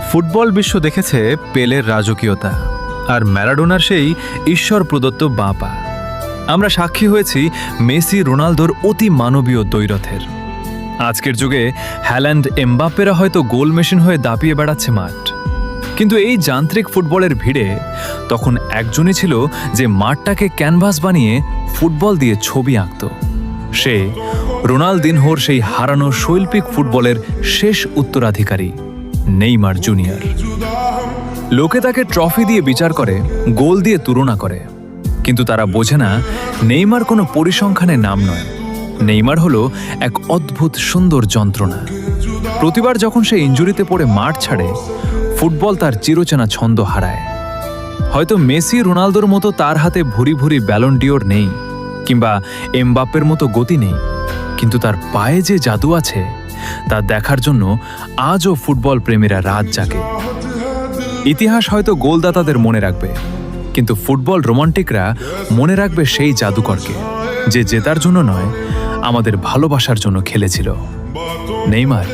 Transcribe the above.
Football বিশ্ব দেখেছে পেলের রাজকীয়তা আর ম্যারাডোনার সেই ঈশ্বর প্রদত্ত বাঁ পা। আমরা সাক্ষী হয়েছি মেসি রোনালদোর অতি মানবীয় দ্বৈরথের। আজকের যুগে হ্যাল্যান্ড এমবাপ্পেরা হয়তো গোল মেশিন হয়ে দাপিয়ে বেড়াচ্ছে মাঠ, কিন্তু এই যান্ত্রিক ফুটবলের ভিড়ে তখন একজনই ছিল যে মাঠটাকে ক্যানভাস বানিয়ে ফুটবল দিয়ে ছবি আঁকত। সে রোনালদিনহোর সেই হারানো শৈল্পিক ফুটবলের শেষ উত্তরাধিকারী নেইমার জুনিয়র। লোকে তাকে ট্রফি দিয়ে বিচার করে, গোল দিয়ে তুলনা করে, কিন্তু তারা বোঝে না নেইমার কোনো পরিসংখ্যানের নাম নয়। নেইমার হলো এক অদ্ভুত সুন্দর যন্ত্রণা। প্রতিবার যখন সে ইনজুরিতে পড়ে মাঠ ছাড়ে, ফুটবল তার চিরচেনা ছন্দ হারায়। হয়তো মেসি রোনালদোর মতো তার হাতে ভুরি ভুরি ব্যালন ডিওর নেই, কিংবা এমবাপ্পের মতো গতি নেই, কিন্তু তার পায়ে যে জাদু আছে তা দেখার জন্য আজও ফুটবল প্রেমীরা রাত জাগে। ইতিহাস হয়তো গোলদাতাদের মনে রাখবে, কিন্তু ফুটবল রোমান্টিকরা মনে রাখবে সেই জাদুকরকে, যে জেতার জন্য নয়, আমাদের ভালোবাসার জন্য খেলেছিল। নেইমার